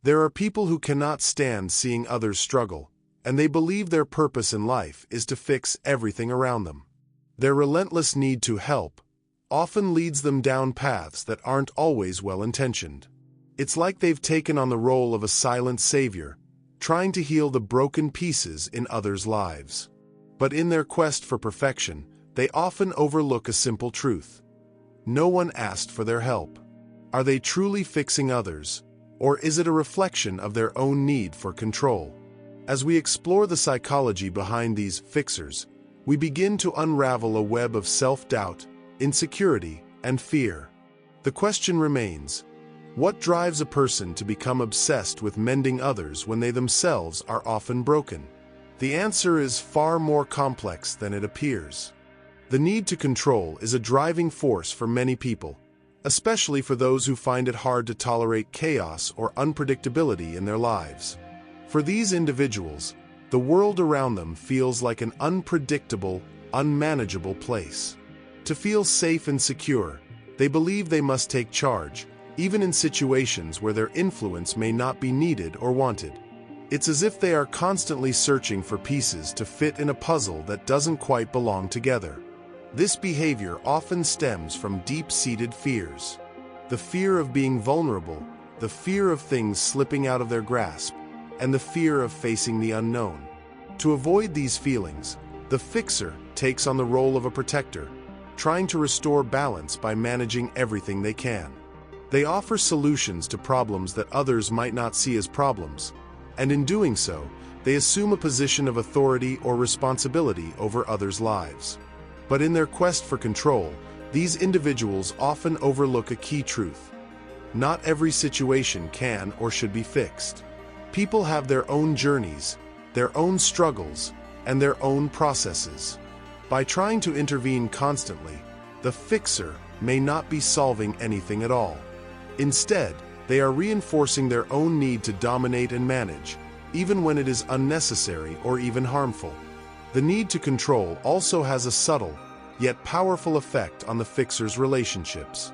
There are people who cannot stand seeing others struggle, and they believe their purpose in life is to fix everything around them. Their relentless need to help often leads them down paths that aren't always well-intentioned. It's like they've taken on the role of a silent savior, trying to heal the broken pieces in others' lives. But in their quest for perfection, they often overlook a simple truth. No one asked for their help. Are they truly fixing others, or is it a reflection of their own need for control? As we explore the psychology behind these fixers, we begin to unravel a web of self-doubt, insecurity, and fear. The question remains, what drives a person to become obsessed with mending others when they themselves are often broken? The answer is far more complex than it appears. The need to control is a driving force for many people, especially for those who find it hard to tolerate chaos or unpredictability in their lives. For these individuals, the world around them feels like an unpredictable, unmanageable place. To feel safe and secure, they believe they must take charge, even in situations where their influence may not be needed or wanted. It's as if they are constantly searching for pieces to fit in a puzzle that doesn't quite belong together. This behavior often stems from deep-seated fears. The fear of being vulnerable, the fear of things slipping out of their grasp, and the fear of facing the unknown. To avoid these feelings, the fixer takes on the role of a protector, trying to restore balance by managing everything they can. They offer solutions to problems that others might not see as problems, and in doing so, they assume a position of authority or responsibility over others' lives. But in their quest for control, these individuals often overlook a key truth. Not every situation can or should be fixed. People have their own journeys, their own struggles, and their own processes. By trying to intervene constantly, the fixer may not be solving anything at all. Instead, they are reinforcing their own need to dominate and manage, even when it is unnecessary or even harmful. The need to control also has a subtle, yet powerful effect on the fixer's relationships.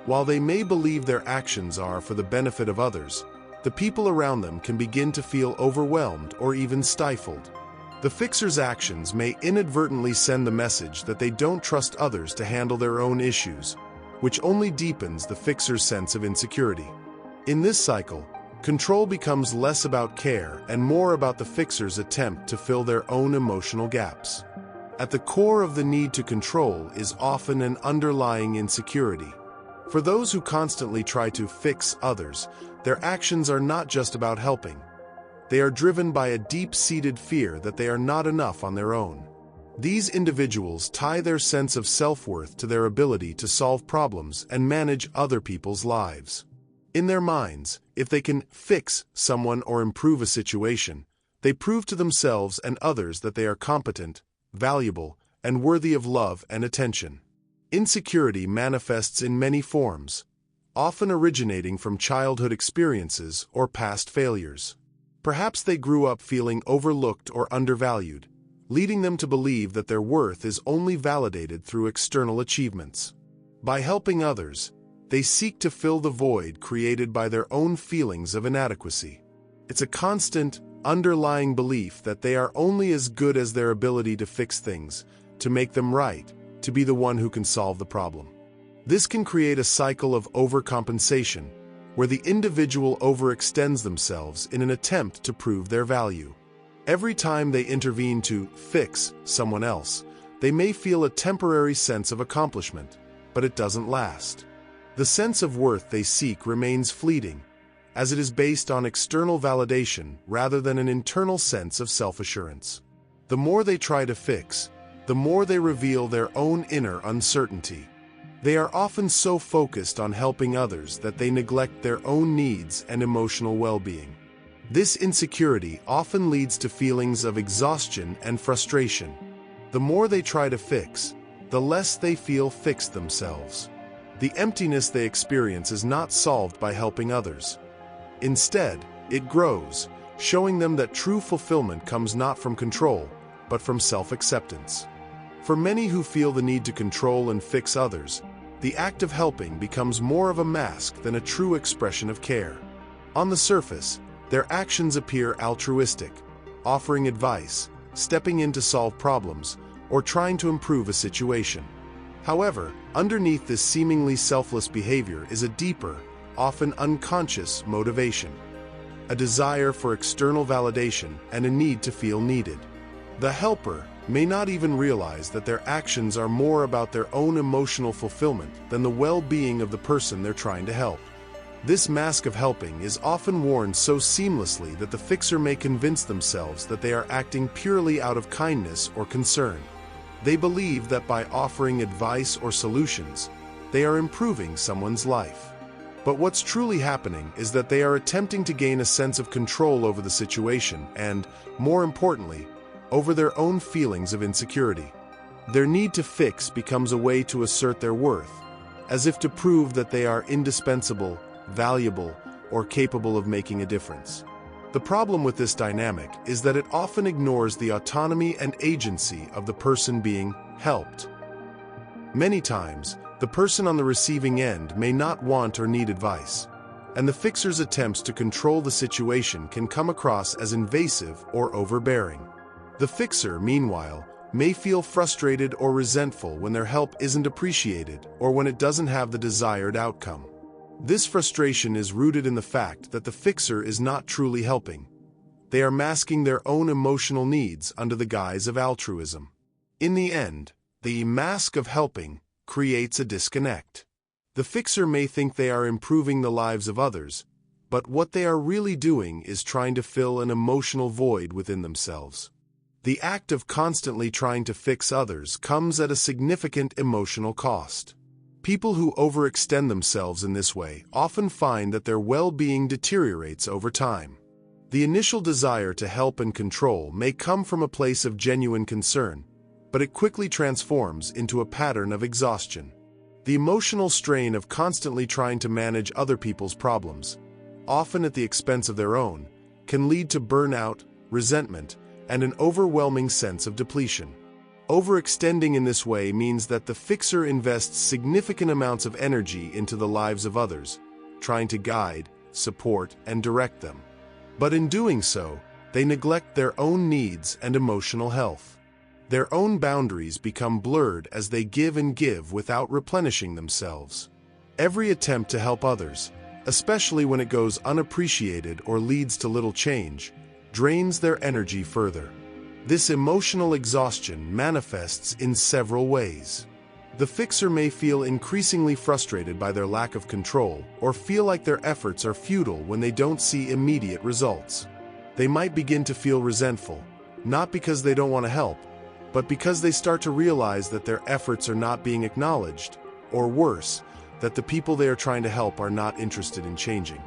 While they may believe their actions are for the benefit of others, the people around them can begin to feel overwhelmed or even stifled. The fixer's actions may inadvertently send the message that they don't trust others to handle their own issues, which only deepens the fixer's sense of insecurity. In this cycle, control becomes less about care and more about the fixer's attempt to fill their own emotional gaps. At the core of the need to control is often an underlying insecurity. For those who constantly try to fix others, their actions are not just about helping. They are driven by a deep-seated fear that they are not enough on their own. These individuals tie their sense of self-worth to their ability to solve problems and manage other people's lives. In their minds, if they can fix someone or improve a situation, they prove to themselves and others that they are competent, valuable, and worthy of love and attention. Insecurity manifests in many forms, often originating from childhood experiences or past failures. Perhaps they grew up feeling overlooked or undervalued, leading them to believe that their worth is only validated through external achievements. By helping others, they seek to fill the void created by their own feelings of inadequacy. It's a constant, underlying belief that they are only as good as their ability to fix things, to make them right, to be the one who can solve the problem. This can create a cycle of overcompensation, where the individual overextends themselves in an attempt to prove their value. Every time they intervene to fix someone else, they may feel a temporary sense of accomplishment, but it doesn't last. The sense of worth they seek remains fleeting, as it is based on external validation rather than an internal sense of self-assurance. The more they try to fix, the more they reveal their own inner uncertainty. They are often so focused on helping others that they neglect their own needs and emotional well-being. This insecurity often leads to feelings of exhaustion and frustration. The more they try to fix, the less they feel fixed themselves. The emptiness they experience is not solved by helping others. Instead, it grows, showing them that true fulfillment comes not from control, but from self-acceptance. For many who feel the need to control and fix others, the act of helping becomes more of a mask than a true expression of care. On the surface, their actions appear altruistic, offering advice, stepping in to solve problems, or trying to improve a situation. However, underneath this seemingly selfless behavior is a deeper, often unconscious motivation. A desire for external validation and a need to feel needed. The helper may not even realize that their actions are more about their own emotional fulfillment than the well-being of the person they're trying to help. This mask of helping is often worn so seamlessly that the fixer may convince themselves that they are acting purely out of kindness or concern. They believe that by offering advice or solutions, they are improving someone's life. But what's truly happening is that they are attempting to gain a sense of control over the situation and, more importantly, over their own feelings of insecurity. Their need to fix becomes a way to assert their worth, as if to prove that they are indispensable, valuable, or capable of making a difference. The problem with this dynamic is that it often ignores the autonomy and agency of the person being helped. Many times, the person on the receiving end may not want or need advice, and the fixer's attempts to control the situation can come across as invasive or overbearing. The fixer, meanwhile, may feel frustrated or resentful when their help isn't appreciated or when it doesn't have the desired outcome. This frustration is rooted in the fact that the fixer is not truly helping. They are masking their own emotional needs under the guise of altruism. In the end, the mask of helping creates a disconnect. The fixer may think they are improving the lives of others, but what they are really doing is trying to fill an emotional void within themselves. The act of constantly trying to fix others comes at a significant emotional cost. People who overextend themselves in this way often find that their well-being deteriorates over time. The initial desire to help and control may come from a place of genuine concern, but it quickly transforms into a pattern of exhaustion. The emotional strain of constantly trying to manage other people's problems, often at the expense of their own, can lead to burnout, resentment, and an overwhelming sense of depletion. Overextending in this way means that the fixer invests significant amounts of energy into the lives of others, trying to guide, support, and direct them. But in doing so, they neglect their own needs and emotional health. Their own boundaries become blurred as they give and give without replenishing themselves. Every attempt to help others, especially when it goes unappreciated or leads to little change, drains their energy further. This emotional exhaustion manifests in several ways. The fixer may feel increasingly frustrated by their lack of control or feel like their efforts are futile when they don't see immediate results. They might begin to feel resentful, not because they don't want to help, but because they start to realize that their efforts are not being acknowledged, or worse, that the people they are trying to help are not interested in changing.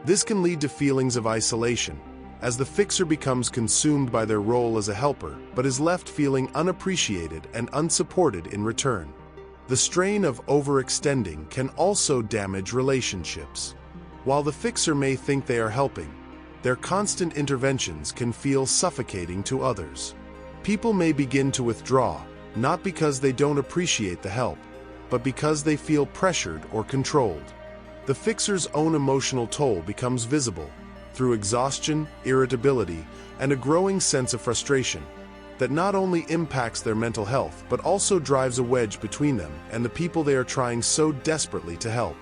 This can lead to feelings of isolation, as the fixer becomes consumed by their role as a helper but is left feeling unappreciated and unsupported in return. The strain of overextending can also damage relationships. While the fixer may think they are helping, their constant interventions can feel suffocating to others. People may begin to withdraw, not because they don't appreciate the help, but because they feel pressured or controlled. The fixer's own emotional toll becomes visible through exhaustion, irritability, and a growing sense of frustration that not only impacts their mental health but also drives a wedge between them and the people they are trying so desperately to help.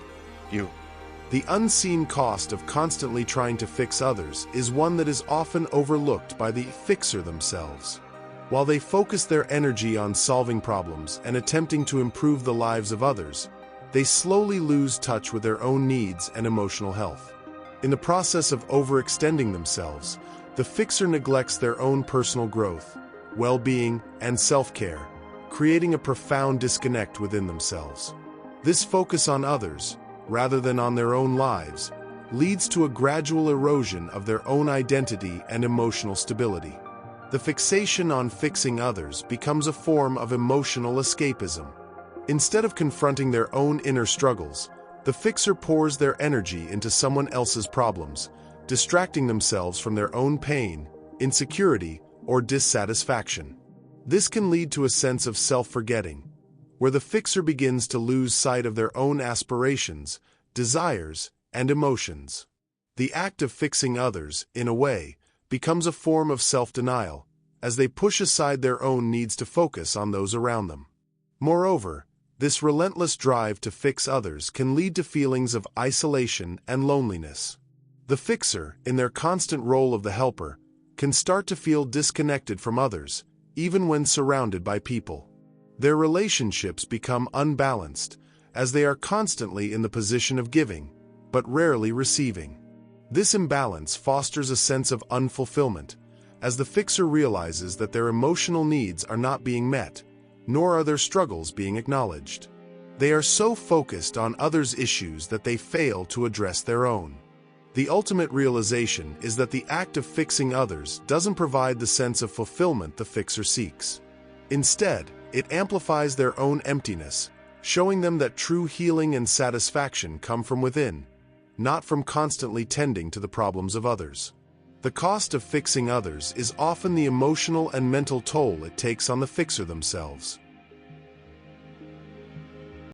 The unseen cost of constantly trying to fix others is one that is often overlooked by the fixer themselves. While they focus their energy on solving problems and attempting to improve the lives of others, they slowly lose touch with their own needs and emotional health. In the process of overextending themselves, the fixer neglects their own personal growth, well-being, and self-care, creating a profound disconnect within themselves. This focus on others, rather than on their own lives, leads to a gradual erosion of their own identity and emotional stability. The fixation on fixing others becomes a form of emotional escapism. Instead of confronting their own inner struggles, the fixer pours their energy into someone else's problems, distracting themselves from their own pain, insecurity, or dissatisfaction. This can lead to a sense of self-forgetting, where the fixer begins to lose sight of their own aspirations, desires, and emotions. The act of fixing others, in a way, becomes a form of self-denial, as they push aside their own needs to focus on those around them. Moreover, this relentless drive to fix others can lead to feelings of isolation and loneliness. The fixer, in their constant role of the helper, can start to feel disconnected from others, even when surrounded by people. Their relationships become unbalanced, as they are constantly in the position of giving, but rarely receiving. This imbalance fosters a sense of unfulfillment, as the fixer realizes that their emotional needs are not being met, nor are their struggles being acknowledged. They are so focused on others' issues that they fail to address their own. The ultimate realization is that the act of fixing others doesn't provide the sense of fulfillment the fixer seeks. Instead, it amplifies their own emptiness, showing them that true healing and satisfaction come from within, not from constantly tending to the problems of others. The cost of fixing others is often the emotional and mental toll it takes on the fixer themselves.